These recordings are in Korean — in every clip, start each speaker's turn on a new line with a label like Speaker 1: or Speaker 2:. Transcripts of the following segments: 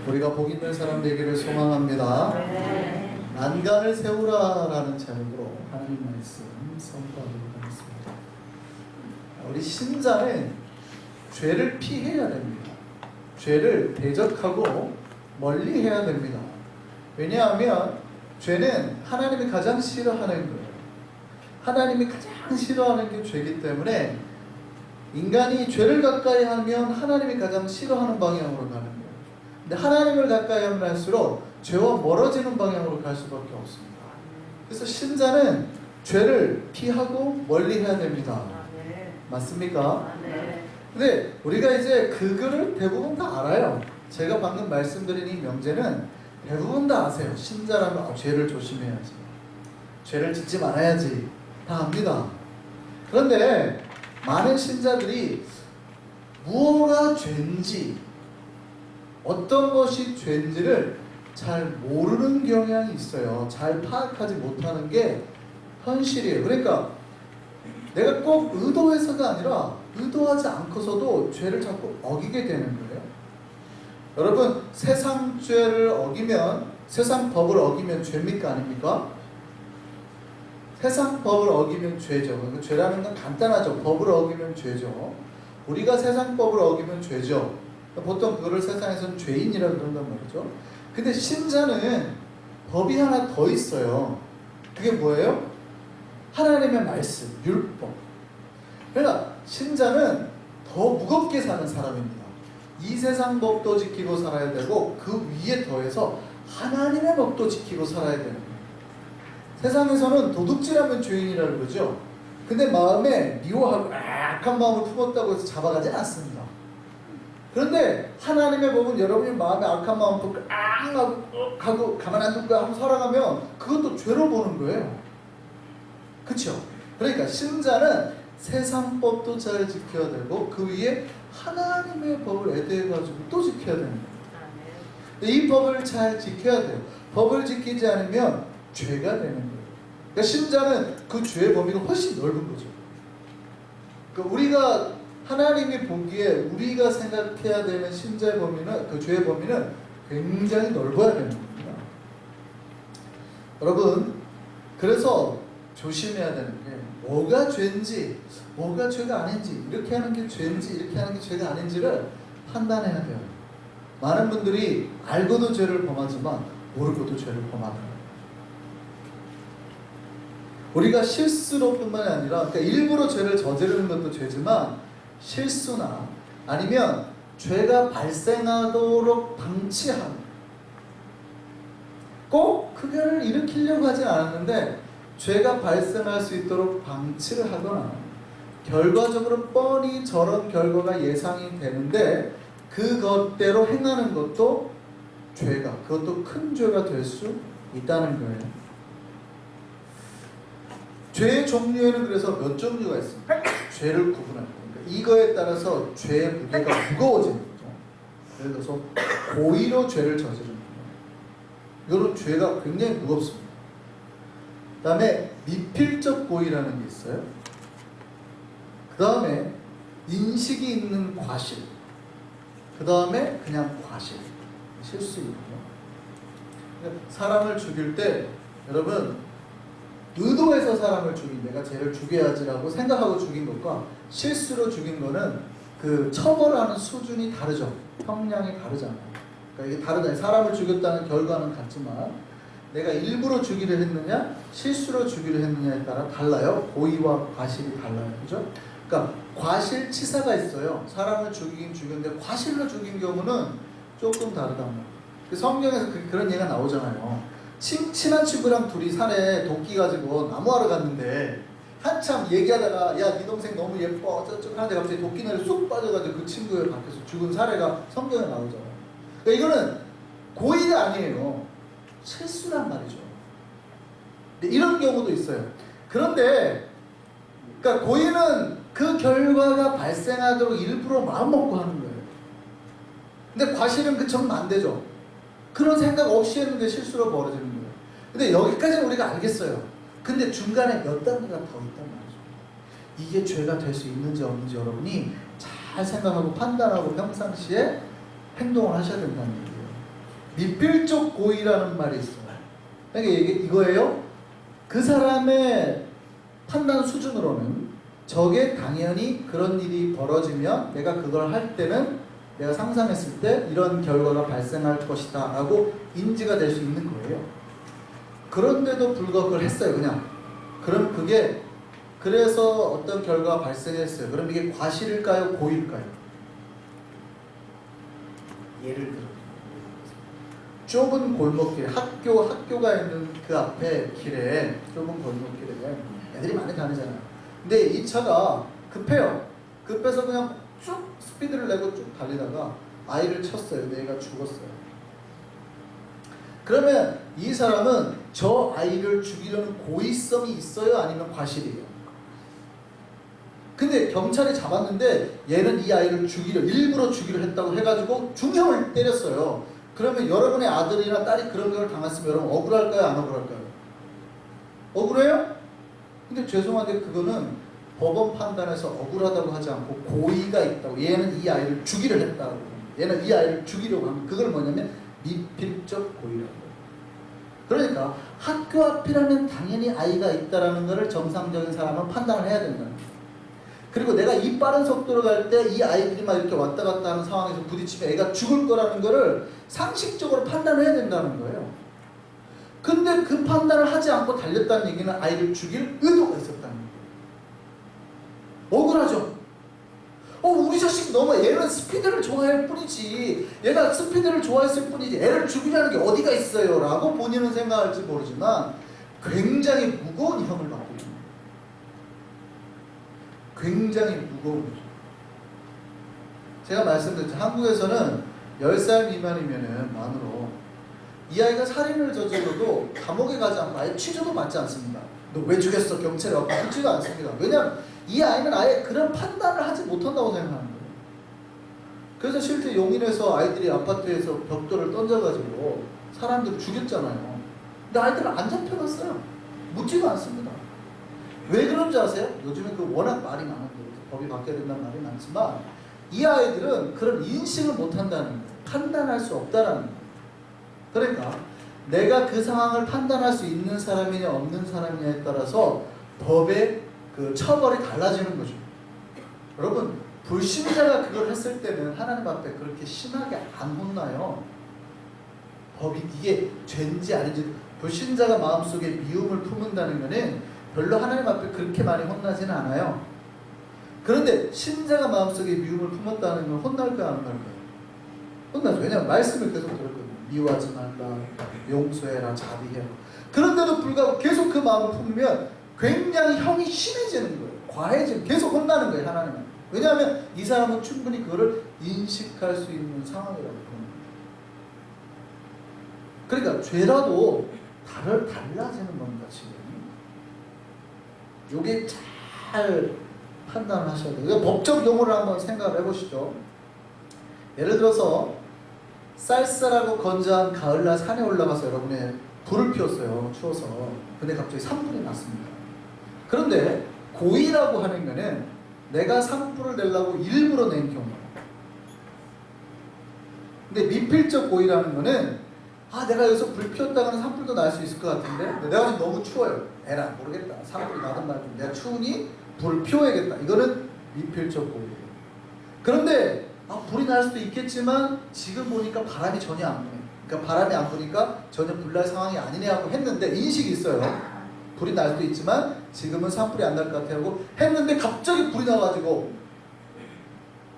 Speaker 1: 우리가 복 있는 사람 되기를 소망합니다. 난간을 세우라라는 제목으로 하나님 말씀 선포하도록 하겠습니다. 우리 신자는 죄를 피해야 됩니다. 죄를 대적하고 멀리 해야 됩니다. 왜냐하면 죄는 하나님이 가장 싫어하는 거예요. 하나님이 가장 싫어하는 게 죄이기 때문에 인간이 죄를 가까이 하면 하나님이 가장 싫어하는 방향으로 가는 거예요. 근데 하나님을 가까이 하면 할수록 죄와 멀어지는 방향으로 갈 수밖에 없습니다. 그래서 신자는 죄를 피하고 멀리 해야 됩니다. 맞습니까? 근데 우리가 이제 그거를 대부분 다 알아요. 제가 방금 말씀드린 이 명제는 대부분 다 아세요. 신자라면 죄를 조심해야지, 죄를 짓지 말아야지 다 압니다. 그런데 많은 신자들이 무엇가 죄인지, 어떤 것이 죄인지를 잘 모르는 경향이 있어요. 잘 파악하지 못하는 게 현실이에요. 그러니까 내가 꼭 의도해서가 아니라 의도하지 않고서도 죄를 자꾸 어기게 되는 거예요. 여러분, 세상 죄를 어기면, 세상 법을 어기면 죄입니까 아닙니까? 세상 법을 어기면 죄죠. 그러니까 죄라는 건 간단하죠. 법을 어기면 죄죠. 우리가 세상 법을 어기면 죄죠. 보통 그거를 세상에서는 죄인이라고 그런단 말이죠. 근데 신자는 법이 하나 더 있어요. 그게 뭐예요? 하나님의 말씀, 율법. 그러니까 신자는 더 무겁게 사는 사람입니다. 이 세상 법도 지키고 살아야 되고 그 위에 더해서 하나님의 법도 지키고 살아야 되는 거예요. 세상에서는 도둑질하면 죄인이라고 그러죠. 근데 마음에 미워하고 악한 마음을 품었다고 해서 잡아가지 않습니다. 그런데 하나님의 법은 여러분이 마음에 악한 마음 품고 하고 가만 안 둘까 하고 살아가면 그것도 죄로 보는 거예요. 그렇죠? 그러니까 신자는 세상 법도 잘 지켜야 되고 그 위에 하나님의 법을 애대해가지고 또 지켜야 되는 거예요. 이 법을 잘 지켜야 돼요. 법을 지키지 않으면 죄가 되는 거예요. 그러니까 신자는 그 죄의 범위가 훨씬 넓은 거죠. 그러니까 우리가 하나님이 보기에 우리가 생각해야 되는 신자의 범위는, 그 죄의 범위는 굉장히 넓어야 되는 겁니다. 여러분, 그래서 조심해야 되는 게 뭐가 죄인지, 뭐가 죄가 아닌지, 이렇게 하는 게 죄인지, 이렇게 하는 게 죄가 아닌지를 판단해야 돼요. 많은 분들이 알고도 죄를 범하지만 모르고도 죄를 범하는, 우리가 실수로 뿐만이 아니라, 그러니까 일부러 죄를 저지르는 것도 죄지만 실수나 아니면 죄가 발생하도록 방치하는, 꼭 그걸 일으키려고 하진 않았는데 죄가 발생할 수 있도록 방치를 하거나 결과적으로 뻔히 저런 결과가 예상이 되는데 그것대로 행하는 것도 죄가, 그것도 큰 죄가 될 수 있다는 거예요. 죄의 종류에는 그래서 몇 종류가 있습니다. 죄를 구분할 때 이거에 따라서 죄의 무게가 무거워지는 거죠. 예를 들어서 고의로 죄를 저지르는 거예요. 이거는 죄가 굉장히 무겁습니다. 그 다음에 미필적 고의라는 게 있어요. 그 다음에 인식이 있는 과실, 그 다음에 그냥 과실, 실수이고요. 사람을 죽일 때 여러분, 의도해서 사람을 죽인, 내가 쟤를 죽여야지라고 생각하고 죽인 것과 실수로 죽인 거는 그 처벌하는 수준이 다르죠. 형량이 다르잖아요. 그러니까 이게 다르다. 사람을 죽였다는 결과는 같지만 내가 일부러 죽이려 했느냐 실수로 죽이려 했느냐에 따라 달라요. 고의와 과실이 달라요. 그죠? 그러니까 과실치사가 있어요. 사람을 죽이긴 죽였는데 과실로 죽인 경우는 조금 다르단 말이에요. 성경에서 그런 얘기가 나오잖아요. 친한 친구랑 둘이 산에 도끼 가지고 나무하러 갔는데 한참 얘기하다가 야, 네 동생 너무 예뻐 저쪽 하는데 갑자기 도끼날이 쑥 빠져가지고 그 친구의 밖에서 죽은 사례가 성경에 나오잖아요. 그러니까 이거는 고의가 아니에요. 실수란 말이죠. 근데 이런 경우도 있어요. 그런데 그러니까 고의는 그 결과가 발생하도록 일부러 마음먹고 하는 거예요. 근데 과실은 그처럼 안 되죠. 그런 생각 없이 했는데 실수로 벌어지는 거예요. 근데 여기까지는 우리가 알겠어요. 근데 중간에 몇 단계가 더 있단 말이죠. 이게 죄가 될 수 있는지 없는지 여러분이 잘 생각하고 판단하고 평상시에 행동을 하셔야 된다는 얘기예요. 미필적 고의라는 말이 있어요. 그러니까 이거예요. 그 사람의 판단 수준으로는 저게 당연히 그런 일이 벌어지면 내가 그걸 할 때는 내가 상상했을 때 이런 결과가 발생할 것이다 라고 인지가 될 수 있는 거예요. 그런데도 불구하고 그걸 했어요. 그냥. 그럼 그게 그래서 어떤 결과가 발생했어요. 그럼 이게 과실일까요? 고의일까요? 예를 들어 좁은 골목길, 학교가 있는 그 앞에 길에 좁은 골목길에 애들이 많이 다니잖아요. 근데 이 차가 급해요. 급해서 그냥 쭉 스피드를 내고 쭉 달리다가 아이를 쳤어요. 근데 얘가 죽었어요. 그러면 이 사람은 저 아이를 죽이려는 고의성이 있어요? 아니면 과실이에요? 근데 경찰이 잡았는데 얘는 이 아이를 일부러 죽이려 했다고 해가지고 중형을 때렸어요. 그러면 여러분의 아들이나 딸이 그런 걸 당했으면 여러분 억울할까요? 안 억울할까요? 억울해요? 근데 죄송한데 그거는 법원 판단에서 억울하다고 하지 않고 고의가 있다고. 얘는 이 아이를 죽이려 했다고. 얘는 이 아이를 죽이려고 하면 그걸 뭐냐면 미필적 고의라고. 그러니까 학교 앞이라면 당연히 아이가 있다라는 것을 정상적인 사람은 판단을 해야 된다는 거예요. 그리고 내가 이 빠른 속도로 갈 때 이 아이들이 막 이렇게 왔다 갔다 하는 상황에서 부딪히면 애가 죽을 거라는 거를 상식적으로 판단을 해야 된다는 거예요. 근데 그 판단을 하지 않고 달렸다는 얘기는 아이를 죽일 의도가 있었다는 거예요. 억울하죠? 우리 자식 너무 얘는 스피드를 좋아할 뿐이지, 얘가 스피드를 좋아했을 뿐이지 애를 죽이려는 게 어디가 있어요 라고 본인은 생각할지 모르지만 굉장히 무거운 형을 받고 있는 거예요. 굉장히 무거운 거죠. 제가 말씀드렸죠. 한국에서는 10살 미만이면은 만으로 이 아이가 살인을 저질러도 감옥에 가지 않고 아예 취조도 받지 않습니다. 너 왜 죽였어? 경찰에 와서 붙지도 않습니다. 왜냐하면 이 아이는 아예 그런 판단을 하지 못한다고 생각하는 거예요. 그래서 실제 용인에서 아이들이 아파트에서 벽돌을 던져가지고 사람들을 죽였잖아요. 근데 아이들은 안 잡혀갔어요. 묻지도 않습니다. 왜 그런지 아세요? 요즘에 그 워낙 말이 많은데 법이 바뀌어야 된다는 말이 많지만 이 아이들은 그런 인식을 못한다는 거예요. 판단할 수 없다는 거예요. 그러니까 내가 그 상황을 판단할 수 있는 사람이냐 없는 사람이냐에 따라서 법의 그 처벌이 달라지는 거죠. 여러분, 불신자가 그걸 했을 때는 하나님 앞에 그렇게 심하게 안 혼나요. 법이 이게 죄인지 아닌지. 불신자가 마음속에 미움을 품은다는 것은 별로 하나님 앞에 그렇게 많이 혼나지는 않아요. 그런데 신자가 마음속에 미움을 품었다는 건 혼날까요? 안 혼날까요? 혼나죠. 왜냐하면 말씀을 계속 들었거든요. 미워하지 말라, 용서해라, 자비해라. 그런데도 불구하고 계속 그 마음을 품으면 굉장히 형이 심해지는 거예요. 과해지는, 계속 혼나는 거예요, 하나님은. 왜냐하면 이 사람은 충분히 그거를 인식할 수 있는 상황이라고 보는 거예요. 그러니까 죄라도 달라지는 겁니다, 지금. 요게 잘 판단을 하셔야 돼요. 법적 용어를 한번 생각을 해보시죠. 예를 들어서 쌀쌀하고 건조한 가을날 산에 올라가서 여러분의 불을 피웠어요. 추워서. 근데 갑자기 산불이 났습니다. 그런데 고의라고 하는 거는 내가 산불을 내려고 일부러 낸 경우예요. 근데 미필적 고의라는 거는 내가 여기서 불 피웠다가는 산불도 날 수 있을 것 같은데 내가 지금 너무 추워요. 에라 모르겠다. 산불이 나든 말든 내가 추우니 불을 피워야겠다. 이거는 미필적 고의예요. 그런데 불이 날 수도 있겠지만 지금 보니까 바람이 전혀 안 부네. 그러니까 바람이 안 부니까 전혀 불날 상황이 아니네 하고 했는데 인식이 있어요. 불이 날 수도 있지만 지금은 산불이 안 날 것 같아 하고 했는데 갑자기 불이 나가지고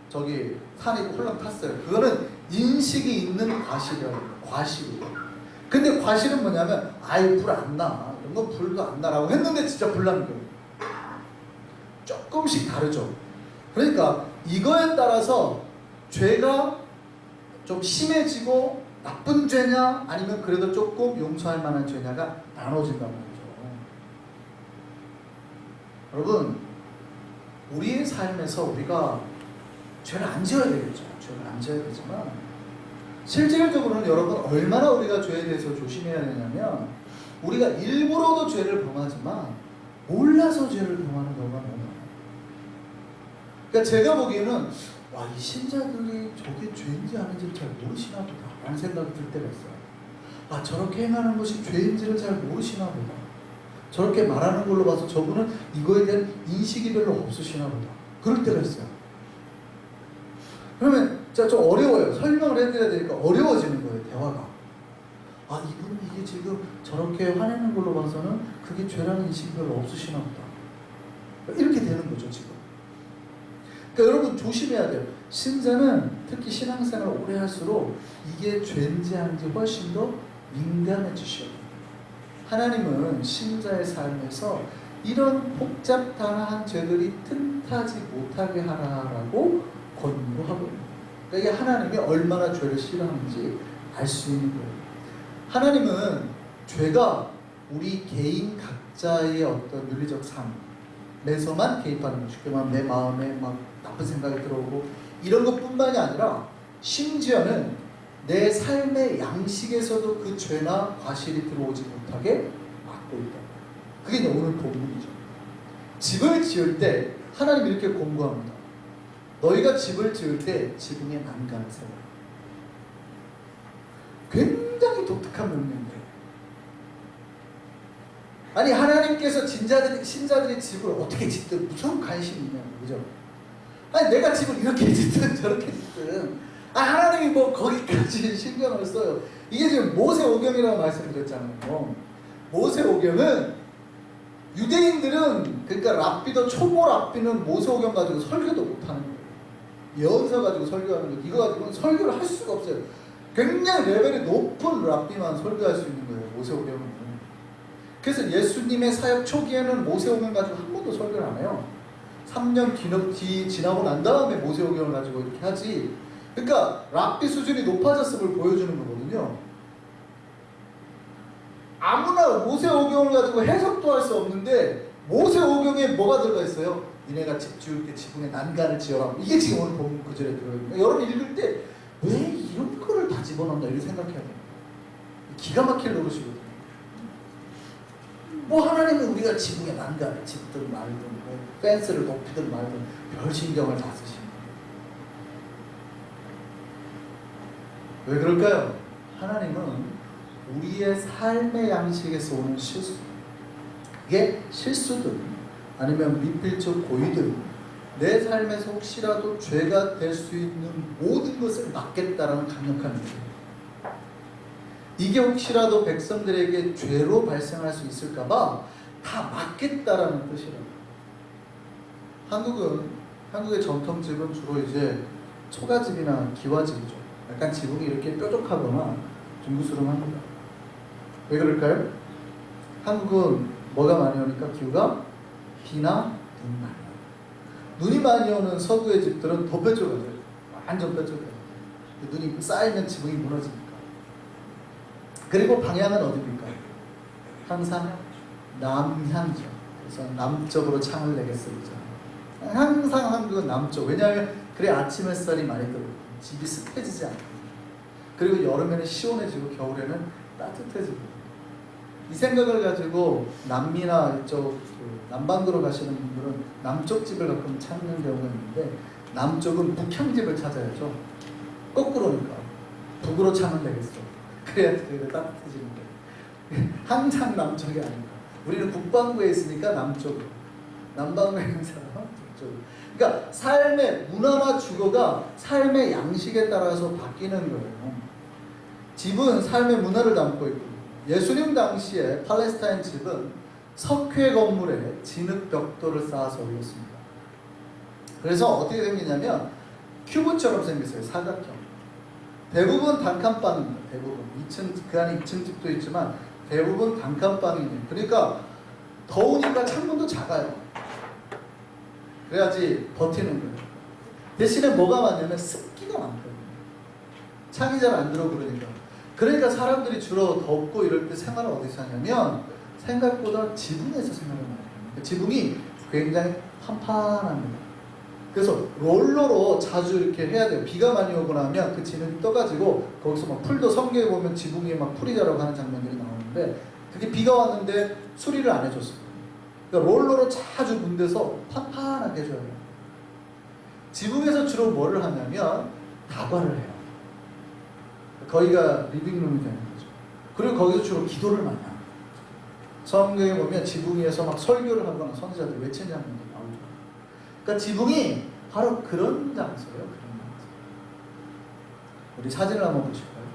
Speaker 1: 저기 산이 홀랑 탔어요. 그거는 인식이 있는 과실이에요. 과실이에요. 근데 과실은 뭐냐면 불 안 나. 이런 건 불도 안 나라고 했는데 진짜 불 나는 거예요. 조금씩 다르죠. 그러니까 이거에 따라서 죄가 좀 심해지고 나쁜 죄냐 아니면 그래도 조금 용서할 만한 죄냐가 나눠진다는 거죠. 여러분, 우리의 삶에서 우리가 죄를 안 지어야 되겠죠. 죄를 안 지어야 되지만 실질적으로는 여러분 얼마나 우리가 죄에 대해서 조심해야 되냐면 우리가 일부러도 죄를 범하지만 몰라서 죄를 범하는 경우가 너무 많아요. 그러니까 제가 보기에는 와, 이 신자들이 저게 죄인지 아닌지를 잘 모르시나 보다 라는 생각이 들 때가 있어요. 아, 저렇게 행하는 것이 죄인지를 잘 모르시나 보다. 저렇게 말하는 걸로 봐서 저분은 이거에 대한 인식이 별로 없으시나 보다. 그럴 때가 있어요. 그러면 좀 어려워요. 설명을 해드려야 되니까 어려워지는 거예요, 대화가. 아, 이분은 이게 지금 저렇게 화내는 걸로 봐서는 그게 죄라는 인식이 별로 없으시나 보다. 이렇게 되는 거죠, 지금. 그러니까 여러분 조심해야 돼요. 신자는 특히 신앙생활을 오래 할수록 이게 죄인지 아닌지 훨씬 더 민감해지셔야 돼요. 하나님은 신자의 삶에서 이런 복잡다양한 죄들이 틈타지 못하게 하라라고 권고하거든요. 그러니까 이게 하나님이 얼마나 죄를 싫어하는지 알 수 있는 거예요. 하나님은 죄가 우리 개인 각자의 어떤 윤리적 삶에서만 개입하는 거죠. 쉽게 말하면 내 마음에 막 나쁜 생각이 들어오고 이런 것뿐만이 아니라 심지어는 내 삶의 양식에서도 그 죄나 과실이 들어오지 못하게 막고 있다. 그게 이제 오늘 본문이죠. 집을 지을 때 하나님이 이렇게 권고합니다. 너희가 집을 지을 때 지붕에 난간을 세워라. 굉장히 독특한 명령이에요. 아니, 하나님께서 신자들이 집을 어떻게 짓든 무슨 관심이 있냐고, 그죠? 아니, 내가 집을 이렇게 짓든 저렇게 짓든 하나님이 뭐 거기까지 신경을 써요. 이게 지금 모세오경이라고 말씀드렸잖아요. 모세오경은 유대인들은, 그러니까 랍비도 초보 랍비는 모세오경 가지고 설교도 못하는 거예요. 연서 가지고 설교하는 거, 이거 가지고는 설교를 할 수가 없어요. 굉장히 레벨이 높은 랍비만 설교할 수 있는 거예요, 모세오경은. 그래서 예수님의 사역 초기에는 모세오경 가지고 한 번도 설교를 안 해요. 3년 뒤 지나고 난 다음에 모세오경을 가지고 이렇게 하지. 그러니까 랍비 수준이 높아졌음을 보여주는 거거든요. 아무나 모세오경을 가지고 해석도 할 수 없는데 모세오경에 뭐가 들어가 있어요? 니네가 집 지을 때 지붕에 난간을 지어라. 이게 지금 오늘 본문 구절에 들어있는. 여러분 읽을 때 왜 이런 거를 다 집어넣나 이렇게 생각해야 돼요. 기가 막힐 노릇이거든요. 뭐 하나님은 우리가 지붕에 난간을 짓든 말든 뭐 펜스를 높이든 말든 별 신경을 다 쓰시는 거예요. 왜 그럴까요? 하나님은 우리의 삶의 양식에서 오는 실수, 이게 실수든 아니면 미필적 고의든 내 삶에서 혹시라도 죄가 될 수 있는 모든 것을 막겠다라는 강력한 의지예요. 이게 혹시라도 백성들에게 죄로 발생할 수 있을까봐 다 막겠다라는 뜻이라고. 한국의 전통집은 주로 이제 초가집이나 기와집이죠. 약간 지붕이 이렇게 뾰족하거나 둥그스름합니다. 왜 그럴까요? 한국은 뭐가 많이 오니까 기후가 비나 눈 많이 와요. 눈이 많이 오는 서구의 집들은 더 뾰족해요. 완전 뾰족해요. 눈이 쌓이면 지붕이 무너지니까. 그리고 방향은 어디입니까? 항상 남향이죠. 그래서 남쪽으로 창을 내게 쓰죠. 항상 한국은 남쪽. 왜냐하면 그래 아침 햇살이 많이 들어오고 집이 습해지지 않고, 그리고 여름에는 시원해지고 겨울에는 따뜻해지고. 이 생각을 가지고 남미나 이쪽 남반구로 가시는 분들은 남쪽 집을 가끔 찾는 경우가 있는데 남쪽은 북향집을 찾아야죠. 거꾸로니까 북으로 창을 내겠어. 그래야 따뜻해지는 거예요. 항상 남쪽이 아닌가. 우리는 북반구에 있으니까 남쪽으로, 남반구에 있는 사람은 북쪽으로. 그러니까 삶의 문화나 주거가 삶의 양식에 따라서 바뀌는 거예요. 집은 삶의 문화를 담고 있고, 예수님 당시에 팔레스타인 집은 석회 건물에 진흙 벽돌을 쌓아서 올렸습니다. 그래서 어떻게 생기냐면 큐브처럼 생겼어요. 사각형. 대부분 단칸방입니다. 대부분 2층, 그 안에 2층 집도 있지만 대부분 단칸방이에요. 그러니까 더우니까 창문도 작아요. 그래야지 버티는 거예요. 대신에 뭐가 많냐면 습기가 많거든요. 창이 잘 안 들어 그러니까 사람들이 주로 덥고 이럴 때 생활을 어디서 하냐면 생각보다 지붕에서 생활을 많이 해요. 지붕이 굉장히 판판합니다. 그래서 롤러로 자주 이렇게 해야 돼요. 비가 많이 오고 나면 그 진흙이 떠가지고 거기서 막 풀도, 성경에 보면 지붕에 막 풀이 자라고 하는 장면들이 나오는데 그게 비가 왔는데 수리를 안 해줬어요. 그러니까 롤러로 자주 문대서 판판하게 해줘야 돼요. 지붕에서 주로 뭐를 하냐면 다과를 해요. 거기가 리빙룸이 되는 거죠. 그리고 거기서 주로 기도를 많이 합니다. 성경에 보면 지붕 위에서 막 설교를 하거나 선지자들 외치는 장면도 나오죠. 그러니까 지붕이 바로 그런 장소예요. 그런 장소. 우리 사진을 한번 보실까요?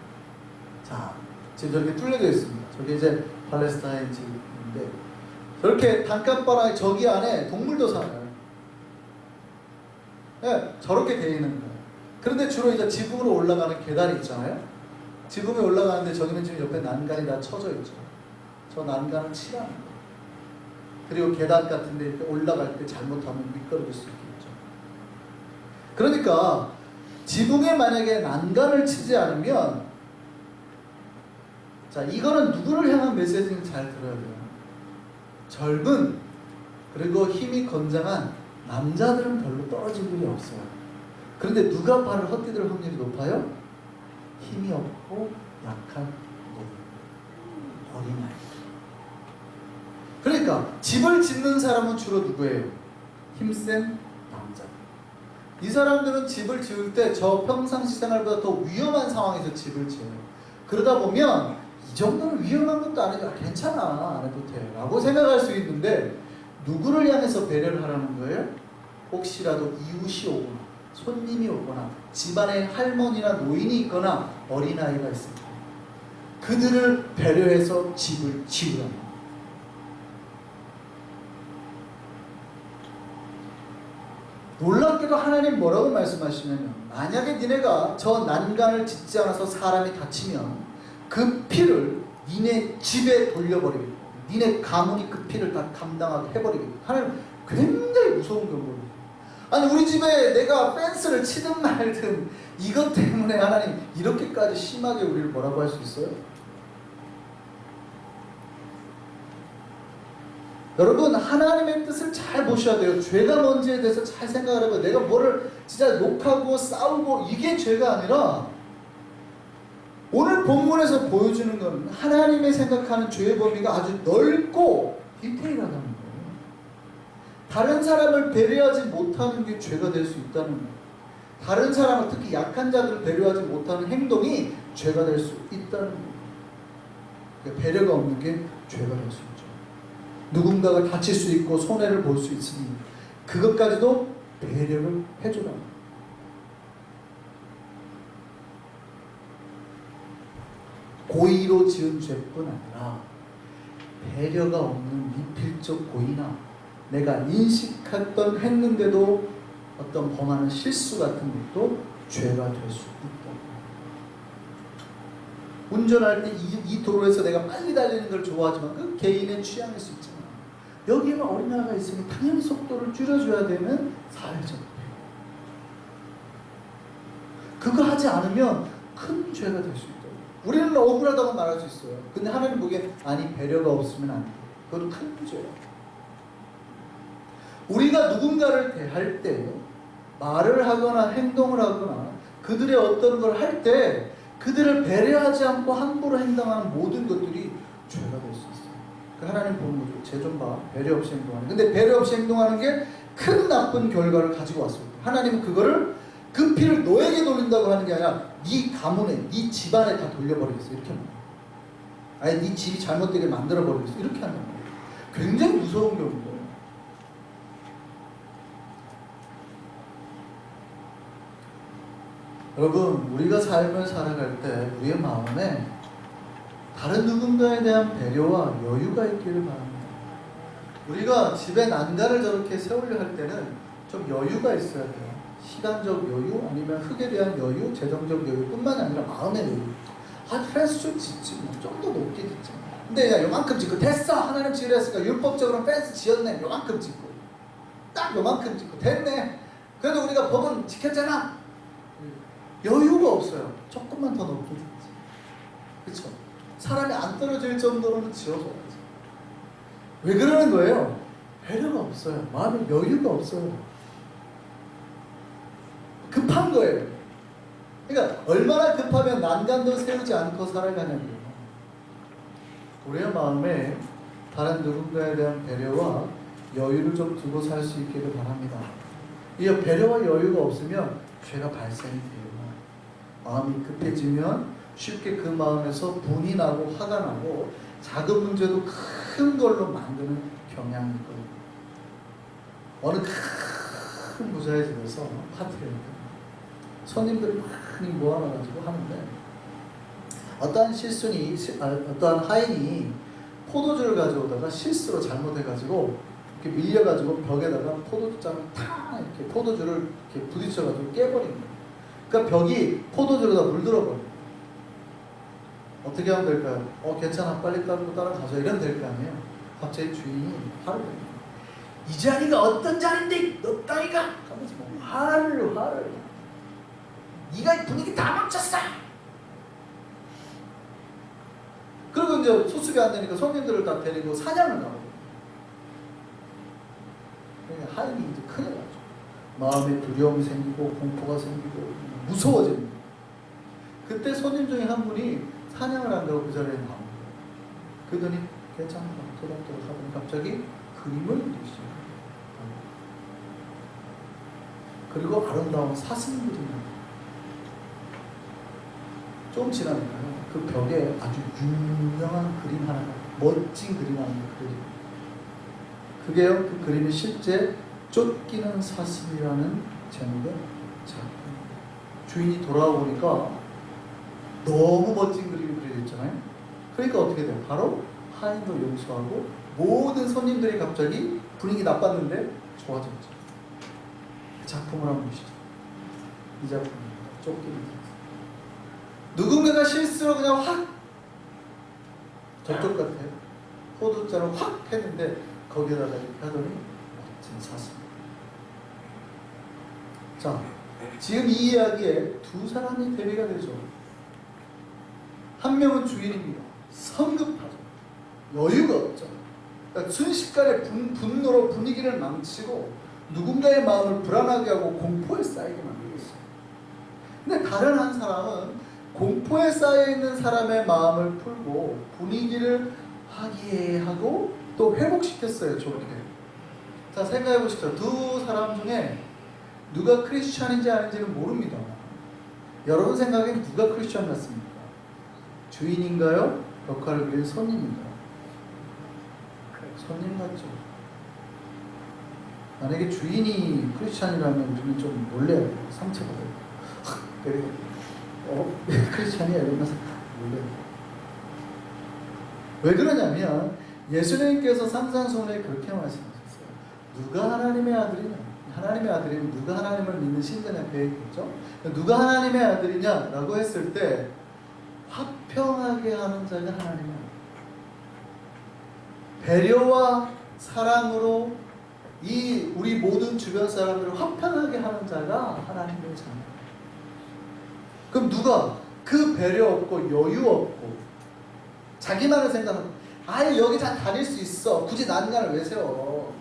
Speaker 1: 자, 지금 저렇게 뚫려져 있습니다. 저게 이제 팔레스타인 지붕인데 저렇게 단칸바라에 저기 안에 동물도 살아요. 네, 저렇게 되어 있는 거예요. 그런데 주로 이제 지붕으로 올라가는 계단이 있잖아요. 지붕에 올라가는데 저기는 지금 옆에 난간이 다 쳐져 있죠. 저 난간을 치라는 거예요. 그리고 계단 같은 데 이렇게 올라갈 때 잘못하면 미끄러질 수 있겠죠. 그러니까 지붕에 만약에 난간을 치지 않으면, 자, 이거는 누구를 향한 메시지인지 잘 들어야 돼요. 젊은 그리고 힘이 건장한 남자들은 별로 떨어질 일이 없어요. 그런데 누가 발을 헛디딜 확률이 높아요? 힘이 없고 약한 어린아이. 그러니까 집을 짓는 사람은 주로 누구예요? 힘센 남자. 이 사람들은 집을 지을 때 저 평상시 생활보다 더 위험한 상황에서 집을 지어요. 그러다 보면 이 정도는 위험한 것도 아니고 괜찮아, 안 해도 돼 라고 생각할 수 있는데, 누구를 향해서 배려를 하라는 거예요? 혹시라도 이웃이 오거나 손님이 오거나 집안에 할머니나 노인이 있거나 어린아이가 있을 때 그들을 배려해서 집을 지으라는 거예요. 놀랍게도 하나님 뭐라고 말씀하시냐면, 만약에 니네가 저 난간을 짓지 않아서 사람이 다치면 그 피를 니네 집에 돌려버리겠다. 니네 가문이 그 피를 다 감당하게 해버리겠다. 하나님 굉장히 무서운 경고예요. 아니, 우리 집에 내가 펜스를 치든 말든 이것 때문에 하나님 이렇게까지 심하게 우리를 뭐라고 할 수 있어요? 여러분, 하나님의 뜻을 잘 보셔야 돼요. 죄가 뭔지에 대해서 잘 생각을 해봐요. 내가 뭐를 진짜 욕하고 싸우고 이게 죄가 아니라, 오늘 본문에서 보여주는 건 하나님의 생각하는 죄의 범위가 아주 넓고 디테일하다는 거예요. 다른 사람을 배려하지 못하는 게 죄가 될 수 있다는 거예요. 다른 사람을, 특히 약한 자들을 배려하지 못하는 행동이 죄가 될 수 있다는 거예요. 그러니까 배려가 없는 게 죄가 될 수 있죠. 누군가가 다칠 수 있고 손해를 볼 수 있으니 그것까지도 배려를 해주라. 고의로 지은 죄뿐 아니라 배려가 없는 미필적 고의나 내가 인식했던 했는데도 어떤 범하는 실수 같은 것도 죄가 될 수 있다. 운전할 때 이 도로에서 내가 빨리 달리는 걸 좋아하지만 그 개인의 취향일 수 있잖아. 여기에는 어린아이가 있으니 당연히 속도를 줄여줘야 되는 사회적 배려. 그거 하지 않으면 큰 죄가 될 수 있다. 우리는 억울하다고 말할 수 있어요. 근데 하나님 보기에 아니, 배려가 없으면 안 돼. 그건 큰 죄야. 우리가 누군가를 대할 때, 말을 하거나 행동을 하거나 그들의 어떤 걸 할 때 그들을 배려하지 않고 함부로 행동하는 모든 것들이 죄가 될 수 있어요. 그 하나님 보는 거죠. 쟤 좀 봐. 배려 없이 행동하는. 근데 배려 없이 행동하는 게 큰 나쁜 결과를 가지고 왔어요. 하나님은 그거를, 그 피를 너에게 돌린다고 하는 게 아니라 네 가문에, 네 집안에 다 돌려버리겠어. 이렇게 합니다. 아예 네 집이 잘못되게 만들어버리겠어. 이렇게 한단 말이에요. 굉장히 무서운 경우예요. 여러분, 우리가 삶을 살아갈 때 우리의 마음에 다른 누군가에 대한 배려와 여유가 있기를 바랍니다. 우리가 집에 난간을 저렇게 세우려 할 때는 좀 여유가 있어야 돼요. 시간적 여유, 아니면 흙에 대한 여유, 재정적 여유뿐만 아니라 마음의 여유. 펜스 좀 짓지, 좀 더 높게 짓지. 근데 야, 요만큼 짓고 됐어, 하나님 지으려 했으니까 율법적으로 펜스 지었네, 요만큼 짓고 딱 요만큼 짓고 됐네, 그래도 우리가 법은 지켰잖아. 여유가 없어요. 조금만 더 높게 짓지. 그렇죠? 사람이 안 떨어질 정도로는 지어줘야지. 왜 그러는 거예요? 배려가 없어요. 마음에 여유가 없어요. 급한 거예요. 그러니까 얼마나 급하면 난간도 세우지 않고 살아가냐고요. 우리의 마음에 다른 누군가에 대한 배려와 여유를 좀 두고 살 수 있기를 바랍니다. 이 배려와 여유가 없으면 죄가 발생이 돼요. 마음이 급해지면 쉽게 그 마음에서 분이 나고 화가 나고 작은 문제도 큰 걸로 만드는 경향이 있거든요. 어느 큰 부자의 집에서 파티를 했거든요. 손님들이 많이 모아놔가지고 하는데 어떠한 하인이 포도주를 가져오다가 실수로 잘못해가지고 이렇게 밀려가지고 벽에다가 포도주잔을 탁 이렇게 포도주를 이렇게 부딪혀가지고 깨버린 거예요. 그러니까 벽이 포도주로 다 물들어버려요. 어떻게 하면 될까요? 괜찮아, 빨리 따르고 따라가자, 이러면 될 거 아니에요. 갑자기 주인이 화를 내요. 이 자리가 어떤 자리인데 너 따위가 하면서 뭐 화를 네가 분위기 다 망쳤어. 그리고 이제 수습이 안 되니까 손님들을 다 데리고 사냥을 가고. 그러니까 하인이 이제 큰일 나죠. 마음에 두려움이 생기고 공포가 생기고 무서워집니다. 그때 손님 중에 한 분이 사냥을 한다고 그 자리에 나옵니다. 그러더니 괜찮다 토닥토닥 하더니 갑자기 그림을 그리기 시작합니다. 그리고 아름다운 사슴들이 좀 지나니까요. 그 벽에 아주 유명한 그림 하나가, 멋진 그림 하나가 그려집니다. 그게요, 그 그림이 실제 쫓기는 사슴이라는 제목의 작품입니다. 주인이 돌아오니까 너무 멋진 그림이 그려져 있잖아요. 그러니까 어떻게 돼요? 바로 하인도 용서하고 모든 손님들이 갑자기 분위기 나빴는데 좋아졌죠. 그 작품을 한번 보시죠. 이 작품입니다. 쫓기는 사슴. 누군가가 실수로 그냥 확 저쪽 같아요. 포도자를 확 했는데 거기에다가 이렇게 하더니 멋진 사슴. 자, 지금 이 이야기에 두 사람이 대비가 되죠. 한 명은 주인입니다. 성급하죠. 여유가 없죠. 그러니까 순식간에 분노로 분위기를 망치고 누군가의 마음을 불안하게 하고 공포에 쌓이게 만들고 있어요. 근데 다른 한 사람은 공포에 쌓여있는 사람의 마음을 풀고 분위기를 화기애애하고 또 회복시켰어요. 좋게. 자, 생각해 보시죠. 두 사람 중에 누가 크리스찬인지 아닌지는 모릅니다. 여러분 생각엔 누가 크리스찬 같습니까? 주인인가요? 역할을 그린 손님인가요? 손님 같죠. 만약에 주인이 크리스찬이라면 우리는 좀 놀래요. 상처받아요. 그리고 크리스찬이야 이러면서 놀래요. 왜 그러냐면 예수님께서 산상수훈에 그렇게 말씀하셨어요. 누가 하나님의 아들이냐? 하나님의 아들이면 누가 하나님을 믿는 신자냐 배웠겠죠? 누가 하나님의 아들이냐라고 했을 때 화평하게 하는 자가 하나님의 아들. 배려와 사랑으로 이 우리 모든 주변 사람들을 화평하게 하는 자가 하나님의 자녀. 그럼 누가 그 배려 없고 여유 없고 자기만을 생각하고 아예 여기 다 다닐 수 있어. 굳이 난간을 왜 세워?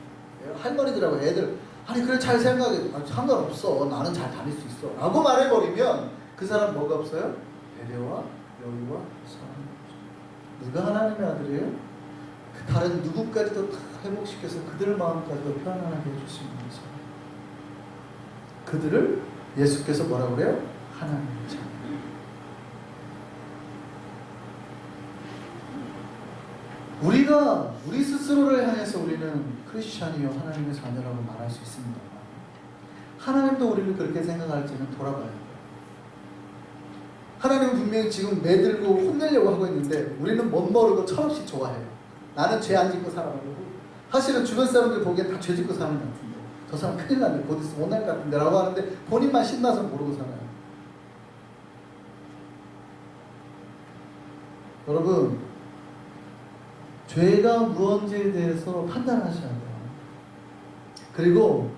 Speaker 1: 할머니들하고 애들 아니 그래 잘 생각해. 상관없어. 나는 잘 다닐 수 있어. 라고 말해버리면 그 사람 뭐가 없어요? 배려와 여유와 사랑이 없어요. 누가 하나님의 아들이에요? 그 다른 누구까지도 다 회복시켜서 그들 마음까지도 편안하게 해줄 수 있는 거죠. 그들을 예수께서 뭐라고 그래요? 하나님의 자녀. 우리가 우리 스스로를 향해서 우리는 크리스찬이요 하나님의 자녀라고 말할 수 있습니다. 하나님도 우리를 그렇게 생각할지는 돌아봐야 돼요. 하나님은 분명히 지금 매들고 혼내려고 하고 있는데 우리는 멋모르고 철없이 좋아해요. 나는 죄 안 짓고 살아가고 사실은 주변 사람들 보기엔 다 죄 짓고 사는 것 같은데 저 사람 큰일 났네 곧 있으면 못날 것 같은데 라고 하는데 본인만 신나서 모르고 살아요. 여러분 죄가 무언지에 대해서 판단하셔야 돼요. 그리고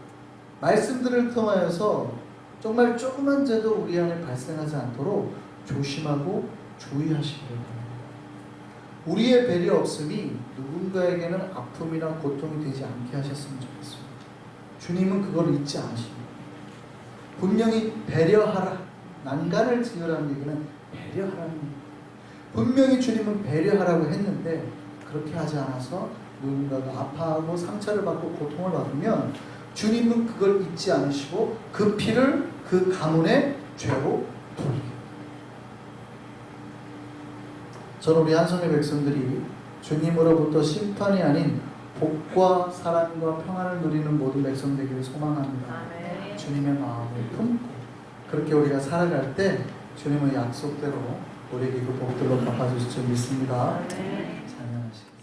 Speaker 1: 말씀들을 통하여서 정말 조그만 죄도 우리 안에 발생하지 않도록 조심하고 주의하시기 바랍니다. 우리의 배려 없음이 누군가에게는 아픔이나 고통이 되지 않게 하셨으면 좋겠습니다. 주님은 그걸 잊지 않으십니다. 분명히 배려하라, 난간을 지으라는 얘기는 배려하라는 얘기입니다. 분명히 주님은 배려하라고 했는데 그렇게 하지 않아서 누군가가 아파하고 상처를 받고 고통을 받으면 주님은 그걸 잊지 않으시고 그 피를 그 가문의 죄로 돌리게. 저는 우리 한성의 백성들이 주님으로부터 심판이 아닌 복과 사랑과 평안을 누리는 모든 백성 되기를 소망합니다.
Speaker 2: 아멘.
Speaker 1: 주님의 마음을 품고 그렇게 우리가 살아갈 때 주님의 약속대로 우리에게 그 복들로 갚아주실 줄 믿습니다.
Speaker 2: 아멘.
Speaker 1: 찬양하시겠습니다.